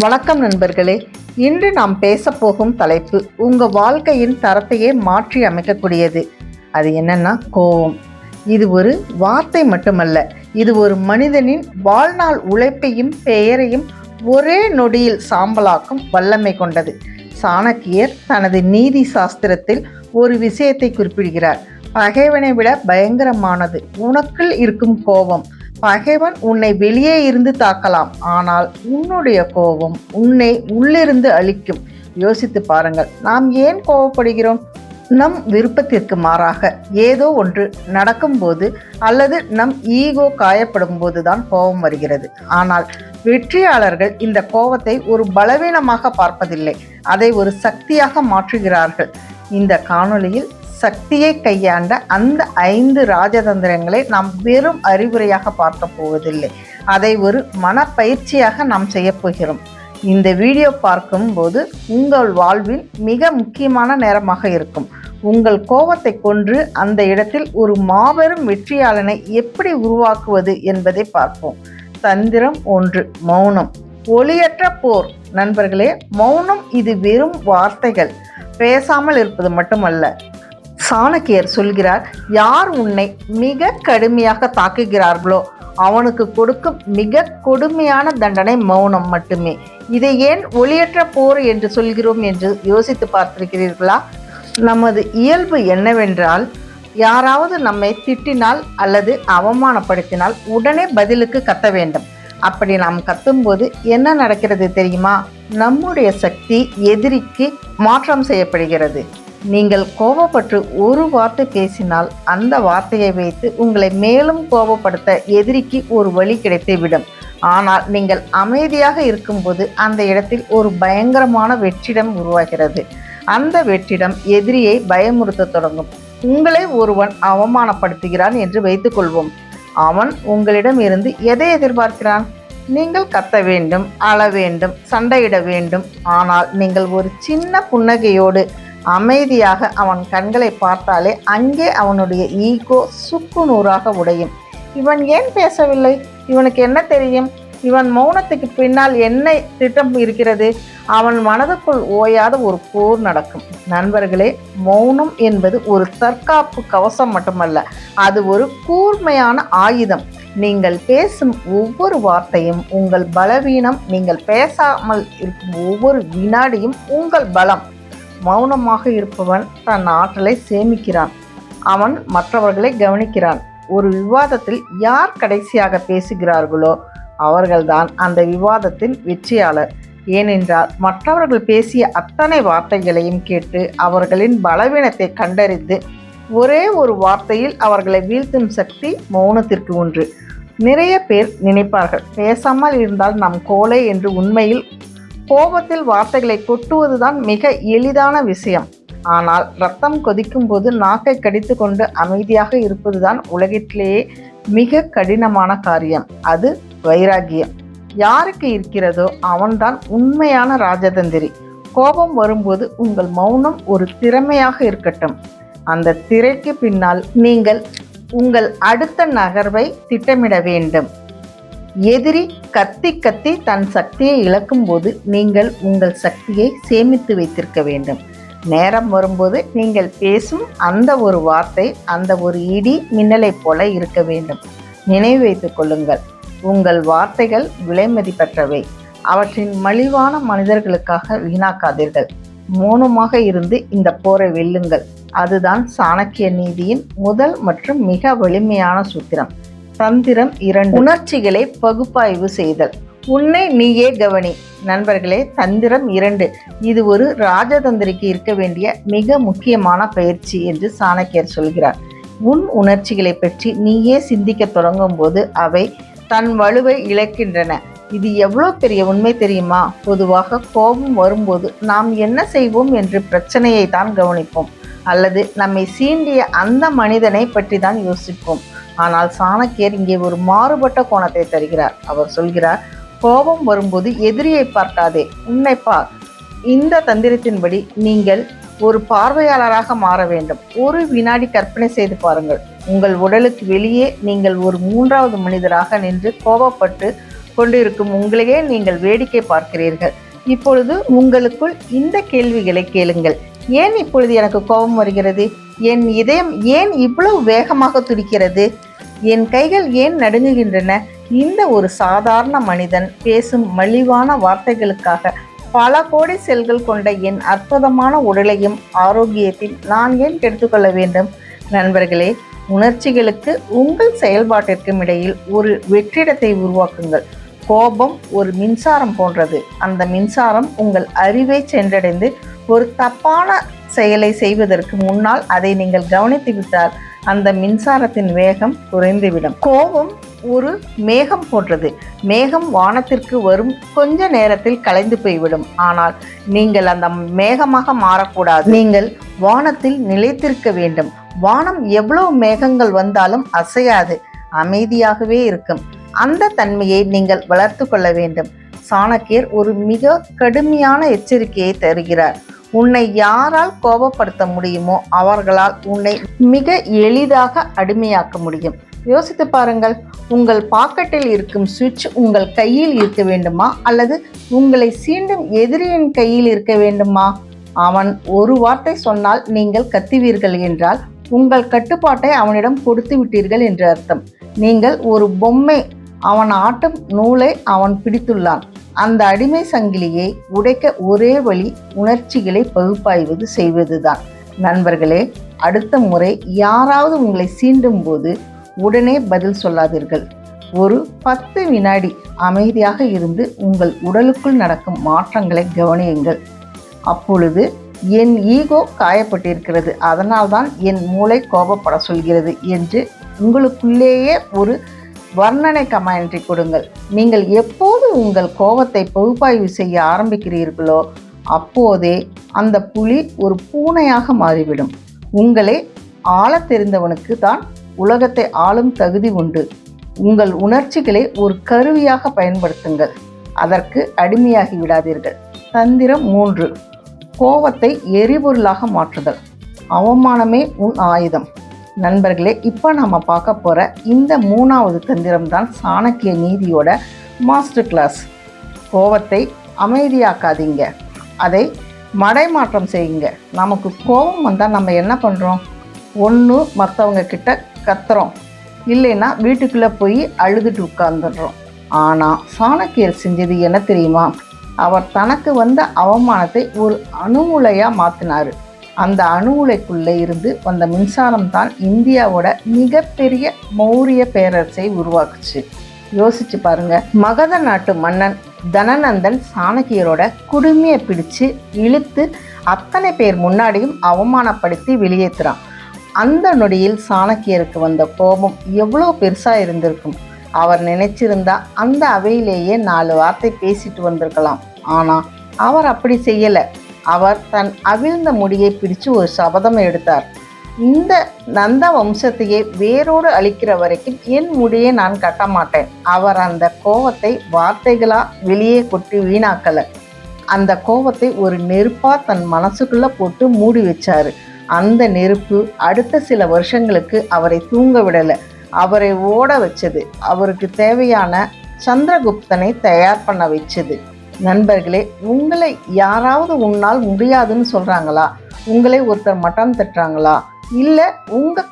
வணக்கம் நண்பர்களே. இன்று நாம் பேசப்போகும் தலைப்பு உங்கள் வாழ்க்கையின் தரத்தையே மாற்றி அமைக்கக்கூடியது. அது என்னன்னா கோபம். இது ஒரு வார்த்தை மட்டுமல்ல, இது ஒரு மனிதனின் வாழ்நாள் உழைப்பையும் பெயரையும் ஒரே நொடியில் சாம்பலாக்கும் வல்லமை கொண்டது. சாணக்கியர் தனது நீதி சாஸ்திரத்தில் ஒரு விஷயத்தை குறிப்பிடுகிறார். பகைவனை விட பயங்கரமானது உனக்குள் இருக்கும் கோபம். பகைவன் உன்னை வெளியே இருந்து தாக்கலாம், ஆனால் உன்னுடைய கோபம் உன்னை உள்ளிருந்து அழிக்கும். யோசித்து பாருங்கள், நாம் ஏன் கோபப்படுகிறோம்? நம் விருப்பத்திற்கு மாறாக ஏதோ ஒன்று நடக்கும்போது அல்லது நம் ஈகோ காயப்படும் போதுதான் கோபம் வருகிறது. ஆனால் வெற்றியாளர்கள் இந்த கோபத்தை ஒரு பலவீனமாக பார்ப்பதில்லை, அதை ஒரு சக்தியாக மாற்றுகிறார்கள். இந்த காணொளியில் சக்தியை கையாண்ட அந்த 5 ராஜதந்திரங்களை நாம் வெறும் அறிவுரையாக பார்க்க போவதில்லை, அதை ஒரு மனப்பயிற்சியாக நாம் செய்யப்போகிறோம். இந்த வீடியோ பார்க்கும்போது உங்கள் வாழ்வில் மிக முக்கியமான நேரமாக இருக்கும். உங்கள் கோபத்தை கொன்று அந்த இடத்தில் ஒரு மாபெரும் வெற்றியாளனை எப்படி உருவாக்குவது என்பதை பார்ப்போம். தந்திரம் 1, மௌனம். ஒளியற்ற போர். நண்பர்களே, மௌனம் இது வெறும் வார்த்தைகள், பேசாமல் இருப்பது மட்டுமல்ல. சாணக்கியர் சொல்கிறார், யார் உன்னை மிக கடுமையாக தாக்குகிறார்களோ அவனுக்கு கொடுக்கும் மிக கொடுமையான தண்டனை மௌனம் மட்டுமே. இதை ஏன் ஒளியற்ற போர் என்று சொல்கிறோம் என்று யோசித்து பார்த்திருக்கிறீர்களா? நமது இயல்பு என்னவென்றால், யாராவது நம்மை திட்டினால் அல்லது அவமானப்படுத்தினால் உடனே பதிலுக்கு கத்த வேண்டும். அப்படி நாம் கத்தும்போது என்ன நடக்கிறது தெரியுமா? நம்முடைய சக்தி எதிரிக்கு மாற்றம் செய்யப்படுகிறது. நீங்கள் கோபப்பட்டு ஒரு வார்த்தை பேசினால் அந்த வார்த்தையை வைத்து உங்களை மேலும் கோபப்படுத்த எதிரிக்கு ஒரு வழி கிடைத்துவிடும். ஆனால் நீங்கள் அமைதியாக இருக்கும்போது அந்த இடத்தில் ஒரு பயங்கரமான வெற்றிடம் உருவாகிறது. அந்த வெற்றிடம் எதிரியை பயமுறுத்த தொடங்கும். உங்களை ஒருவன் அவமானப்படுத்துகிறான் என்று வைத்துக்கொள்வோம். அவன் உங்களிடம் இருந்து எதை எதிர்பார்க்கிறான்? நீங்கள் கத்த வேண்டும், அழ வேண்டும், சண்டையிட வேண்டும். ஆனால் நீங்கள் ஒரு சின்ன புன்னகையோடு அமைதியாக அவன் கண்களை பார்த்தாலே அங்கே அவனுடைய ஈகோ சுக்கு நூறாக உடையும். இவன் ஏன் பேசவில்லை? இவனுக்கு என்ன தெரியும்? இவன் மௌனத்துக்கு பின்னால் என்ன திட்டம் இருக்கிறது? அவன் மனதுக்குள் ஓயாத ஒரு போர் நடக்கும். நண்பர்களே, மௌனம் என்பது ஒரு தற்காப்பு கவசம் மட்டுமல்ல, அது ஒரு கூர்மையான ஆயுதம். நீங்கள் பேசும் ஒவ்வொரு வார்த்தையும் உங்கள் பலவீனம். நீங்கள் பேசாமல் இருக்கும் ஒவ்வொரு வினாடியும் உங்கள் பலம். மௌனமாக இருப்பவன் தன் ஆற்றலை சேமிக்கிறான். அவன் மற்றவர்களை கவனிக்கிறான். ஒரு விவாதத்தில் யார் கடைசியாக பேசுகிறார்களோ அவர்கள்தான் அந்த விவாதத்தின் வெற்றியாளர். ஏனென்றால் மற்றவர்கள் பேசிய அத்தனை வார்த்தைகளையும் கேட்டு அவர்களின் பலவீனத்தை கண்டறிந்து ஒரே ஒரு வார்த்தையில் அவர்களை வீழ்த்தும் சக்தி மௌனத்திற்கு உண்டு. நிறைய பேர் நினைப்பார்கள், பேசாமல் இருந்தால் நாம் கோழை என்று. உண்மையில் கோபத்தில் வார்த்தைகளை கொட்டுவதுதான் மிக எளிதான விஷயம். ஆனால் ரத்தம் கொதிக்கும் போது நாக்கை கடித்து கொண்டு அமைதியாக இருப்பதுதான் உலகத்திலேயே மிக கடினமான காரியம். அது வைராகியம். யாருக்கு இருக்கிறதோ அவன்தான் உண்மையான ராஜதந்திரி. கோபம் வரும்போது உங்கள் மௌனம் ஒரு திறமையாக இருக்கட்டும். அந்த திரைக்கு பின்னால் நீங்கள் உங்கள் அடுத்த நகர்வை திட்டமிட வேண்டும். எதிரி கத்தி கத்தி தன் சக்தியை இழக்கும் போது நீங்கள் உங்கள் சக்தியை சேமித்து வைத்திருக்க வேண்டும். நேரம் வரும்போது நீங்கள் பேசும் அந்த ஒரு வார்த்தை அந்த ஒரு இடி மின்னலை போல இருக்க வேண்டும். நினைவு வைத்துக் கொள்ளுங்கள், உங்கள் வார்த்தைகள் விலை மதிப்பற்றவை. அவற்றின் மலிவான மனிதர்களுக்காக வீணாக்காதீர்கள். மௌனமாக இருந்து இந்த போரை வெல்லுங்கள். அதுதான் சாணக்கிய நீதியின் முதல் மற்றும் மிக வலிமையான சூத்திரம். தந்திரம் 2, உணர்ச்சிகளை பகுப்பாய்வு செய்தல். உன்னை நீயே கவனி. நண்பர்களே, தந்திரம் 2 இது ஒரு ராஜதந்திரிக்கு இருக்க வேண்டிய மிக முக்கியமான பயிற்சி என்று சாணக்கியர் சொல்கிறார். உன் உணர்ச்சிகளை பற்றி நீயே சிந்திக்க தொடங்கும் போது அவை தன் வலுவை இழக்கின்றன. இது எவ்வளோ பெரிய உண்மை தெரியுமா? பொதுவாக கோபம் வரும்போது நாம் என்ன செய்வோம் என்று பிரச்சனையை தான் கவனிப்போம், அல்லது நம்மை சீண்டிய அந்த மனிதனை பற்றி தான் யோசிப்போம். ஆனால் சாணக்கியர் இங்கே ஒரு மாறுபட்ட கோணத்தை தருகிறார். அவர் சொல்கிறார், கோபம் வரும்போது எதிரியை பார்க்காதே, உன்னை பார். இந்த தந்திரத்தின்படி நீங்கள் ஒரு பார்வையாளராக மாற வேண்டும். ஒரு வினாடி கற்பனை செய்து பாருங்கள். உங்கள் உடலுக்கு வெளியே நீங்கள் ஒரு 3வது மனிதராக நின்று கோபப்பட்டு கொண்டிருக்கும் உங்களையே நீங்கள் வேடிக்கை பார்க்கிறீர்கள். இப்பொழுது உங்களுக்குள் இந்த கேள்விகளை கேளுங்கள். ஏன் இப்பொழுது எனக்கு கோபம் வருகிறது? என் இதயம் ஏன் இவ்வளவு வேகமாக துடிக்கிறது? என் கைகள் ஏன் நடுங்குகின்றன? இந்த ஒரு சாதாரண மனிதன் பேசும் மலிவான வார்த்தைகளுக்காக பல கோடி செல்கள் கொண்ட என் அற்புதமான உடலையும் ஆரோக்கியத்தையும் நான் ஏன் கெடுத்துக்கொள்ள வேண்டும்? நண்பர்களே, உணர்ச்சிகளுக்கு உங்கள் செயல்பாட்டிற்கும் இடையில் ஒரு வெற்றிடத்தை உருவாக்குங்கள். கோபம் ஒரு மின்சாரம் போன்றது. அந்த மின்சாரம் உங்கள் அறிவை சென்றடைந்து ஒரு தப்பான செயலை செய்வதற்கு முன்னால் அதை நீங்கள் கவனித்து விட்டால் அந்த மின்சாரத்தின் வேகம் குறைந்துவிடும். கோபம் ஒரு மேகம் போன்றது. மேகம் வானத்திற்கு வரும் கொஞ்ச நேரத்தில் கலைந்து போய்விடும். ஆனால் நீங்கள் அந்த மேகமாக மாறக்கூடாது. நீங்கள் வானத்தில் நிலைத்திருக்க வேண்டும். வானம் எவ்வளவு மேகங்கள் வந்தாலும் அசையாது, அமைதியாகவே இருக்கும். அந்த தன்மையை நீங்கள் வளர்த்து கொள்ள வேண்டும். சாணக்கியர் ஒரு மிக கடுமையான எச்சரிக்கையை தருகிறார். உன்னை யாரால் கோபப்படுத்த முடியுமோ அவர்களால் உன்னை மிக எளிதாக அடிமையாக்க முடியும். யோசித்து பாருங்கள். உங்கள் பாக்கெட்டில் இருக்கும் சுவிட்ச் உங்கள் கையில் இருக்க வேண்டுமா, அல்லது உங்களை சீண்டும் எதிரியின் கையில் இருக்க வேண்டுமா? அவன் ஒரு வார்த்தை சொன்னால் நீங்கள் கத்துவீர்கள் என்றால் உங்கள் கட்டுப்பாட்டை அவனிடம் கொடுத்து விட்டீர்கள் என்று அர்த்தம். நீங்கள் ஒரு பொம்மை, அவன் ஆட்டும் நூலை அவன் பிடித்துள்ளான். அந்த அடிமை சங்கிலியை உடைக்க ஒரே வழி உணர்ச்சிகளை பகுப்பாய்வு செய்வதுதான். நண்பர்களே, அடுத்த முறை யாராவது உங்களை சீண்டும் போது உடனே பதில் சொல்லாதீர்கள். ஒரு 10 வினாடி அமைதியாக இருந்து உங்கள் உடலுக்குள் நடக்கும் மாற்றங்களை கவனியுங்கள். அப்பொழுது என் ஈகோ காயப்பட்டிருக்கிறது, அதனால்தான் என் மூளை கோபப்பட சொல்கிறது என்று உங்களுக்குள்ளேயே ஒரு வர்ணனை கமெண்ட்ரி கொடுங்கள். நீங்கள் எப்போது உங்கள் கோபத்தை பகுப்பாய்வு செய்ய ஆரம்பிக்கிறீர்களோ அப்போதே அந்த புலி ஒரு பூனையாக மாறிவிடும். உங்களை ஆள தெரிந்தவனுக்கு தான் உலகத்தை ஆளும் தகுதி உண்டு. உங்கள் உணர்ச்சிகளை ஒரு கருவியாக பயன்படுத்துங்கள், அதற்கு அடிமையாகி விடாதீர்கள். தந்திரம் 3, கோபத்தை எரிபொருளாக மாற்றுதல். அவமானமே உன் ஆயுதம். நண்பர்களே, இப்போ நம்ம பார்க்க போகிற இந்த 3வது தந்திரம் தான் சாணக்கிய நீதியோட மாஸ்டர் கிளாஸ். கோபத்தை அமைதியாக்காதீங்க, அதை மடைமாற்றம் செய்யுங்க. நமக்கு கோபம் வந்தால் நம்ம என்ன பண்ணுறோம்? ஒன்று மற்றவங்க கிட்ட கத்துறோம், இல்லைன்னா வீட்டுக்குள்ளே போய் அழுதுட்டு உட்கார்ந்துடுறோம். ஆனால் சாணக்கியர் செஞ்சது என்ன தெரியுமா? அவர் தனக்கு வந்த அவமானத்தை ஒரு அணுவுலையாக மாற்றினார். அந்த அணுவுலைக்குள்ளே இருந்து வந்த மின்சாரம் தான் இந்தியாவோட மிகப்பெரிய மௌரிய பேரரசை உருவாக்குச்சு. யோசிச்சு பாருங்க. மகத நாட்டு மன்னன் தனநந்தன் சாணக்கியரோட குடுமையை பிடிச்சு இழுத்து அத்தனை பேர் முன்னாடியும் அவமானப்படுத்தி வெளியேற்றுறான். அந்த நொடியில் சாணக்கியருக்கு வந்த கோபம் எவ்வளோ பெருசாக இருந்திருக்கும். அவர் நினைச்சிருந்தா அந்த அவையிலேயே 4 வார்த்தை பேசிட்டு வந்திருக்கலாம். ஆனால் அவர் அப்படி செய்யலை. அவர் தன் அவிழ்ந்த முடியை பிடிச்சு ஒரு சபதம் எடுத்தார். இந்த நந்த வம்சத்தையே வேரோடு அழிக்கிற வரைக்கும் என் முடியை நான் கட்ட மாட்டேன். அவர் அந்த கோபத்தை வார்த்தைகளா வெளியே கொட்டி வீணாக்கலை. அந்த கோபத்தை ஒரு நெருப்பா தன் மனசுக்குள்ள போட்டு மூடி வச்சாரு. அந்த நெருப்பு அடுத்த சில வருஷங்களுக்கு அவரை தூங்க விடலை, அவரை ஓட வச்சது. அவருக்கு தேவையான சந்திரகுப்தனை தயார் பண்ண வச்சது. நண்பர்களே, உங்களை யாராவது உன்னால் முடியாதுன்னு சொல்கிறாங்களா? உங்களை ஒருத்தர் மட்டம் தட்டுறாங்களா? இல்லை உங்கள்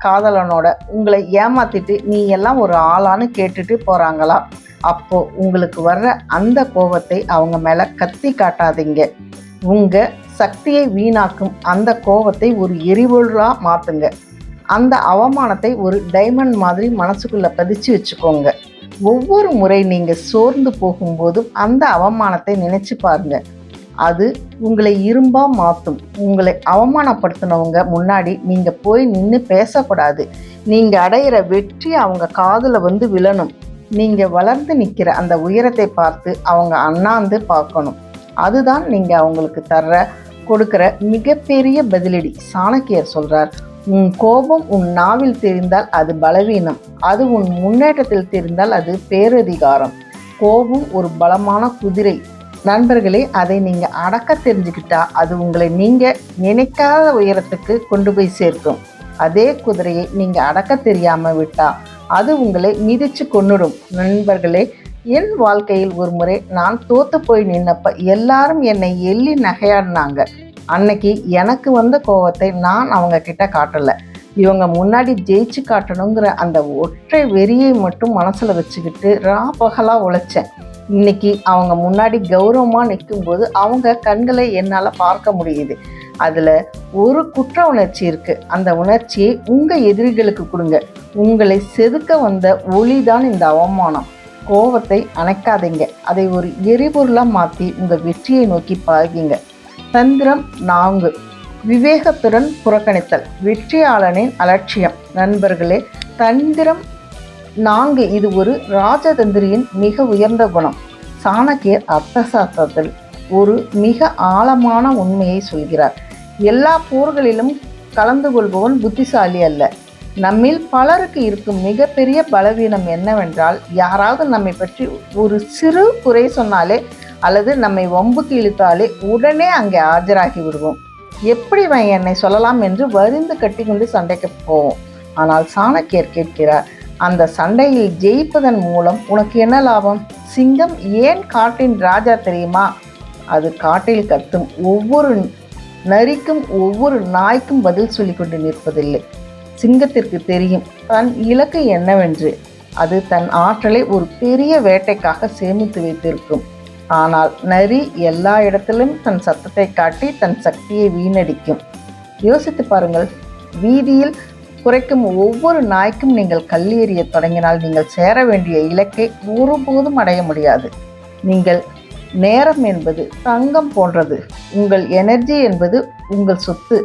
காதலனோட உங்களை ஏமாற்றிட்டு நீ எல்லாம் ஒரு ஆளான்னு கேட்டுட்டு போகிறாங்களா? அப்போது உங்களுக்கு வர்ற அந்த கோபத்தை அவங்க மேலே கத்தி காட்டாதீங்க. உங்கள் சக்தியை வீணாக்கும் அந்த கோபத்தை ஒரு எரிபொருளாக மாற்றுங்க. அந்த அவமானத்தை ஒரு டைமண்ட் மாதிரி மனசுக்குள்ளே பதிச்சு வச்சுக்கோங்க. ஒவ்வொரு முறை நீங்கள் சோர்ந்து போகும்போதும் அந்த அவமானத்தை நினைச்சு பாருங்க. அது உங்களை இரும்பா மாற்றும். உங்களை அவமானப்படுத்தினவங்க முன்னாடி நீங்கள் போய் நின்று பேசக்கூடாது. நீங்கள் அடையிற வெற்றி அவங்க காதில் வந்து விழணும். நீங்கள் வளர்ந்து நிற்கிற அந்த உயரத்தை பார்த்து அவங்க அண்ணாந்து பார்க்கணும். அதுதான் நீங்கள் அவங்களுக்கு கொடுக்குற மிகப்பெரிய பதிலடி. சாணக்கியர் சொல்கிறார், உன் கோபம் உன் நாவில் தெரிந்தால் அது பலவீனம், அது உன் முன்னேற்றத்தில் தெரிந்தால் அது பேரதிகாரம். கோபம் ஒரு பலமான குதிரை. நண்பர்களே, அதை நீங்கள் அடக்க தெரிஞ்சுக்கிட்டா அது உங்களை நீங்கள் நினைக்காத உயரத்துக்கு கொண்டு போய் சேர்க்கும். அதே குதிரையை நீங்கள் அடக்க தெரியாமல் விட்டால் அது உங்களை மிதித்து கொன்னுடும். நண்பர்களே, என் வாழ்க்கையில் ஒரு முறை நான் தோத்து போய் நின்னப்ப எல்லாரும் என்னை எள்ளி நகையாடினாங்க. அன்னைக்கு எனக்கு வந்த கோவத்தை நான் அவங்க கிட்ட காட்டலை. இவங்க முன்னாடி ஜெயிச்சு காட்டணுங்கிற அந்த ஒற்றை வெறியை மட்டும் மனசில் வச்சுக்கிட்டு ராப்பகலாக உழைச்சேன். இன்னைக்கு அவங்க முன்னாடி கௌரவமாக நிற்கும்போது அவங்க கண்களை என்னால் பார்க்க முடியுது. அதில் ஒரு குற்ற உணர்ச்சி இருக்குது. அந்த உணர்ச்சியை உங்கள் எதிரிகளுக்கு கொடுங்க. உங்களை செதுக்க வந்த ஒளிதான் இந்த அவமானம். கோபத்தை அணைக்காதீங்க. அதை ஒரு எரிபொருளாக மாற்றி உங்கள் வெற்றியை நோக்கி பாய்கிங்க. தந்திரம் 4, விவேகத்துடன் புறக்கணித்தல். வெற்றியாளனின் அலட்சியம். நண்பர்களே, தந்திரம் 4 இது ஒரு ராஜதந்திரியின் மிக உயர்ந்த குணம். சாணக்கியர் அர்த்தசாஸ்திரத்தில் ஒரு மிக ஆழமான உண்மையை சொல்கிறார். எல்லா போர்களிலும் கலந்து கொள்பவன் புத்திசாலி அல்ல. நம்மில் பலருக்கு இருக்கும் மிகப்பெரிய பலவீனம் என்னவென்றால், யாராவது நம்மை பற்றி ஒரு சிறு குறை சொன்னாலே அல்லது நம்மை வம்புக்கு இழுத்தாலே உடனே அங்கே ஆஜராகி விடுவோம். எப்படி என்னை சொல்லலாம் என்று வரிந்து கட்டி கொண்டு சண்டைக்கு போவோம். ஆனால் சாணக்கியர் கேட்கிறார், அந்த சண்டையில் ஜெயிப்பதன் மூலம் உனக்கு என்ன லாபம்? சிங்கம் ஏன் காட்டின் ராஜா தெரியுமா? அது காட்டில் கத்தும் ஒவ்வொரு நரிக்கும் ஒவ்வொரு நாய்க்கும் பதில் சொல்லி கொண்டு நிற்பதில்லை. சிங்கத்திற்கு தெரியும் தன் இலக்கு என்னவென்று. அது தன் ஆற்றலை ஒரு பெரிய வேட்டைக்காக சேமித்து வைத்திருக்கும். ஆனால் நரி எல்லா இடத்திலும் தன் சத்தத்தை காட்டி தன் சக்தியை வீணடிக்கும். யோசித்து பாருங்கள். வீதியில் குறைக்கும் ஒவ்வொரு நாய்க்கும் நீங்கள் கல் எறிய தொடங்கினால் நீங்கள் சேர வேண்டிய இலக்கை ஒருபோதும் அடைய முடியாது. நீங்கள் நேரம் என்பது தங்கம் போன்றது. உங்கள் எனர்ஜி என்பது உங்கள் சொத்து.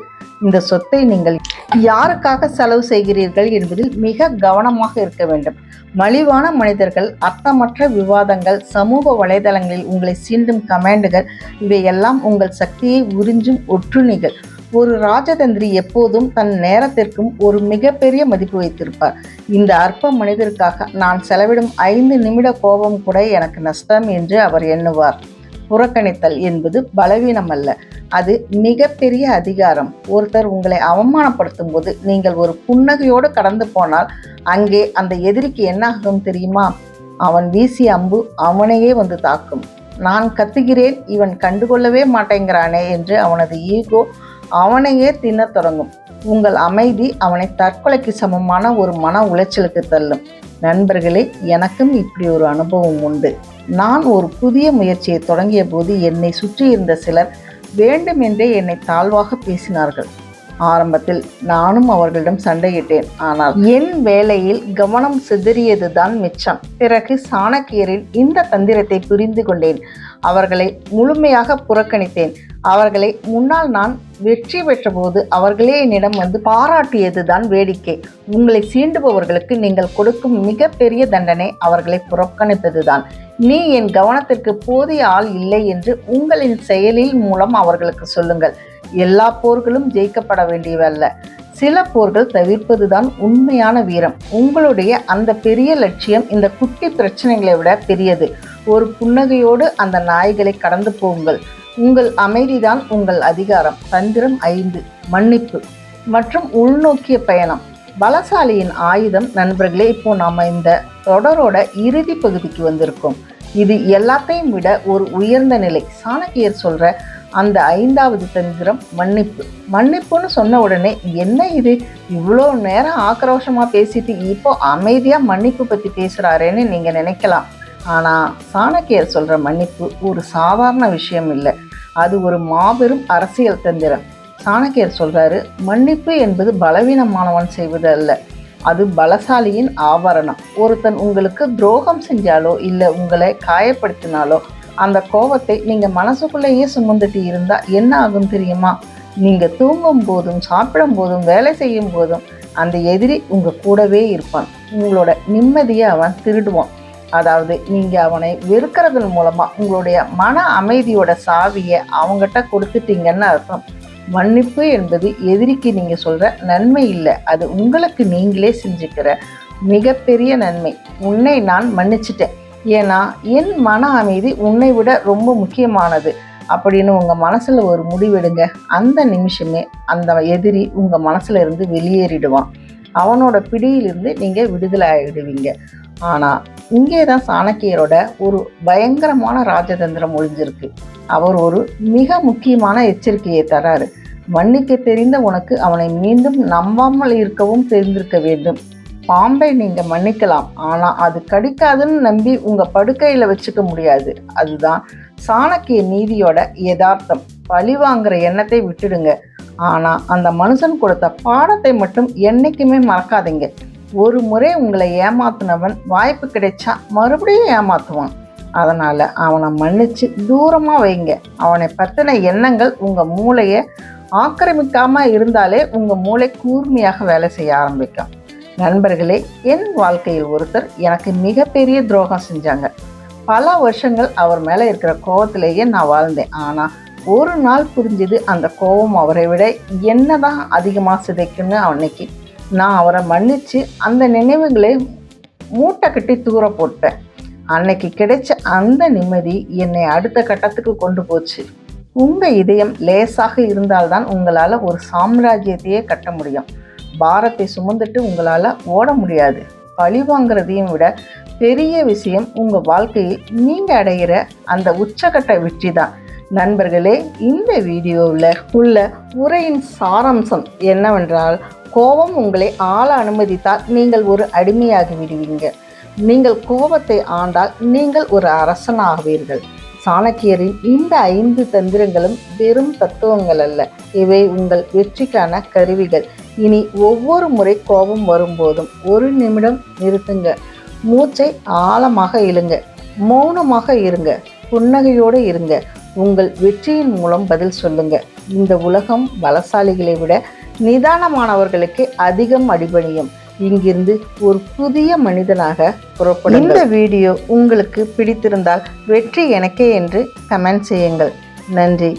இந்த சொத்தை நீங்கள் யாருக்காக செலவு செய்கிறீர்கள் என்பதில் மிக கவனமாக இருக்க வேண்டும். மலிவான மனிதர்கள், அர்த்தமற்ற விவாதங்கள், சமூக வலைதளங்களில் உங்களை சீண்டும் கமெண்டுகள், இவையெல்லாம் உங்கள் சக்தியை உறிஞ்சும் ஒற்றுணிகள். ஒரு ராஜதந்திரி எப்போதும் தன் நேரத்திற்கும் ஒரு மிகப்பெரிய மதிப்பு வைத்திருப்பார். இந்த அற்ப மனிதருக்காக நான் செலவிடும் 5 நிமிட கோபம் கூட எனக்கு நஷ்டம் என்று அவர் எண்ணுவார். புறக்கணித்தல் என்பது பலவீனம் அல்ல, அது மிகப்பெரிய அதிகாரம். ஒருத்தர் உங்களை அவமானப்படுத்தும் போது நீங்கள் ஒரு புன்னகையோடு கடந்து போனால் அங்கே அந்த எதிரிக்கு என்ன ஆகும் தெரியுமா? அவன் வீசிய அம்பு அவனையே வந்து தாக்கும். நான் கத்துகிறேன், இவன் கண்டுகொள்ளவே மாட்டேங்கிறானே என்று அவனது ஈகோ அவனையே தின்னத் தொடங்கும். உங்கள் அமைதி அவனை தற்கொலைக்கு சமமான ஒரு மன உளைச்சலுக்கு தள்ளும். நண்பர்களே, எனக்கும் இப்படி ஒரு அனுபவம் உண்டு. நான் ஒரு புதிய முயற்சியை தொடங்கிய போது என்னை சுற்றி இருந்த சிலர் வேண்டுமென்றே என்னை தாழ்வாக பேசினார்கள். ஆரம்பத்தில் நானும் அவர்களிடம் சண்டையிட்டேன். ஆனால் என் வேலையில் கவனம் சிதறியதுதான் மிச்சம். பிறகு சாணக்கியரின் இந்த தந்திரத்தை புரிந்து கொண்டேன். அவர்களை முழுமையாக புறக்கணித்தேன். அவர்களை முன்னால் நான் வெற்றி பெற்ற போது அவர்களே என்னிடம் வந்து பாராட்டியது தான் வேடிக்கை. உங்களை சீண்டுபவர்களுக்கு நீங்கள் கொடுக்கும் மிகப்பெரிய தண்டனை அவர்களை புறக்கணிப்பதுதான். நீ என் கவனத்திற்கு போதிய ஆள் இல்லை என்று உங்களின் செயலில் மூலம் அவர்களுக்கு சொல்லுங்கள். எல்லா போர்களும் ஜெயிக்கப்பட வேண்டியவல்ல. சில போர்கள் தவிர்ப்பதுதான் உண்மையான வீரம். உங்களுடைய அந்த பெரிய லட்சியம் இந்த குட்டி பிரச்சனைகளை விட பெரியது. ஒரு புன்னகையோடு அந்த நாய்களை கடந்து போங்கள். உங்கள் அமைதிதான் உங்கள் அதிகாரம். தந்திரம் 5, மன்னிப்பு மற்றும் உள்நோக்கிய பயணம். பலசாலியின் ஆயுதம். நண்பர்களே, இப்போ நாம் இந்த தொடரோட இறுதி பகுதிக்கு வந்திருக்கோம். இது எல்லாத்தையும் விட ஒரு உயர்ந்த நிலை. சாணக்கியர் சொல்ற அந்த 5வது தந்திரம் மன்னிப்பு. மன்னிப்புன்னு சொன்ன உடனே என்ன இது இவ்வளோ நேரம் ஆக்ரோஷமாக பேசிட்டு இப்போ அமைதியாக மன்னிப்பு பற்றி பேசுகிறாரேன்னு நீங்கள் நினைக்கலாம். ஆனால் சாணக்கியர் சொல்கிற மன்னிப்பு ஒரு சாதாரண விஷயம் இல்லை. அது ஒரு மாபெரும் அரசியல் தந்திரம். சாணக்கியர் சொல்கிறாரு, மன்னிப்பு என்பது பலவீனமானவன் செய்வது அல்ல, அது பலசாலியின் ஆபரணம். ஒருத்தன் உங்களுக்கு துரோகம் செஞ்சாலோ இல்லை உங்களை காயப்படுத்தினாலோ அந்த கோபத்தை நீங்கள் மனசுக்குள்ளேயே சுமந்துட்டு இருந்தால் என்ன ஆகும் தெரியுமா? நீங்கள் தூங்கும் போதும் சாப்பிடும் போதும் வேலை செய்யும் போதும் அந்த எதிரி உங்கள் கூடவே இருப்பான். உங்களோட நிம்மதியை அவன் திருடுவான். அதாவது நீங்கள் அவனை வெறுக்கிறதன் மூலமாக உங்களுடைய மன அமைதியோட சாவியை அவங்ககிட்ட கொடுத்துட்டீங்கன்னு அர்த்தம். மன்னிப்பு என்பது எதிரிக்கு நீங்கள் சொல்கிற நன்மை இல்லை, அது உங்களுக்கு நீங்களே செஞ்சுக்கிற மிகப்பெரிய நன்மை. உன்னை நான் மன்னிச்சிட்டேன், ஏன்னா என் மன அமைதி உன்னை விட ரொம்ப முக்கியமானது அப்படின்னு உங்கள் மனசில் ஒரு முடிவெடுங்க. அந்த நிமிஷமே அந்த எதிரி உங்கள் மனசில் இருந்து வெளியேறிடுவான். அவனோட பிடியிலிருந்து நீங்கள் விடுதலை ஆகிடுவீங்க. ஆனால் இங்கே தான் சாணக்கியரோட ஒரு பயங்கரமான ராஜதந்திரம் ஒளிஞ்சிருக்கு. அவர் ஒரு மிக முக்கியமான எச்சரிக்கையை தராரு. மன்னிக்க தெரிந்த உனக்கு அவனை மீண்டும் நம்பாமல் இருக்கவும் தெரிந்திருக்க வேண்டும். பாம்பை நீங்கள் மன்னிக்கலாம், ஆனால் அது கடிக்காதுன்னு நம்பி உங்கள் படுக்கையில் வச்சுக்க முடியாது. அதுதான் சாணக்கிய நீதியோட யதார்த்தம். பழி வாங்குற எண்ணத்தை விட்டுடுங்க, ஆனால் அந்த மனுஷன் கொடுத்த பாடத்தை மட்டும் என்றைக்குமே மறக்காதீங்க. ஒரு முறை உங்களை ஏமாத்தினவன் வாய்ப்பு கிடைச்சா மறுபடியும் ஏமாற்றுவான். அதனால் அவனை மன்னித்து தூரமாக வைங்க. அவனை பற்றின எண்ணங்கள் உங்கள் மூளையை ஆக்கிரமிக்காமல் இருந்தாலே உங்கள் மூளை கூர்மையாக வேலை செய்ய ஆரம்பிக்கும். நண்பர்களே, என் வாழ்க்கையில் ஒருத்தர் எனக்கு மிகப்பெரிய துரோகம் செஞ்சாங்க. பல வருஷங்கள் அவர் மேலே இருக்கிற கோபத்திலேயே நான் வாழ்ந்தேன். ஆனால் ஒரு நாள் புரிஞ்சுது, அந்த கோபம் அவரை விட என்ன தான் அதிகமாக சிதைக்குன்னு. அன்னைக்கு நான் அவரை மன்னித்து அந்த நினைவுகளை மூட்டை கட்டி தூர போட்டேன். அன்னைக்கு கிடைச்ச அந்த நிம்மதி என்னை அடுத்த கட்டத்துக்கு கொண்டு போச்சு. உங்கள் இதயம் லேசாக இருந்தால்தான் உங்களால் ஒரு சாம்ராஜ்யத்தையே கட்ட முடியும். பாரத்தை சுமந்துட்டு உங்களால் ஓட முடியாது. பழி வாங்கிறதையும் விட பெரிய விஷயம் உங்கள் வாழ்க்கையில் நீங்கள் அடைகிற அந்த உச்சக்கட்ட வெற்றி தான். நண்பர்களே, இந்த வீடியோவில் உள்ள உரையின் சாராம்சம் என்னவென்றால், கோபம் உங்களை ஆள அனுமதித்தால் நீங்கள் ஒரு அடிமையாகி விடுவீங்க. நீங்கள் கோபத்தை ஆண்டால் நீங்கள் ஒரு அரசனாகுவீர்கள். சாணக்கியரின் இந்த 5 தந்திரங்களும் வெறும் தத்துவங்கள் அல்ல, இவை உங்கள் வெற்றிக்கான கருவிகள். இனி ஒவ்வொரு முறை கோபம் வரும்போதும் ஒரு நிமிடம் நிறுத்துங்க. மூச்சை ஆழமாக இழுங்க. மௌனமாக இருங்க. புன்னகையோடு இருங்க. உங்கள் வெற்றியின் மூலம் பதில் சொல்லுங்க. இந்த உலகம் பலசாலிகளை விட நிதானமானவர்களுக்கு அதிகம் அடிபணியும். இங்கிருந்து ஒரு புதிய மனிதனாக புறப்படும். இந்த வீடியோ உங்களுக்கு பிடித்திருந்தால் வெற்றி எனக்கே என்று கமெண்ட் செய்யுங்கள். நன்றி.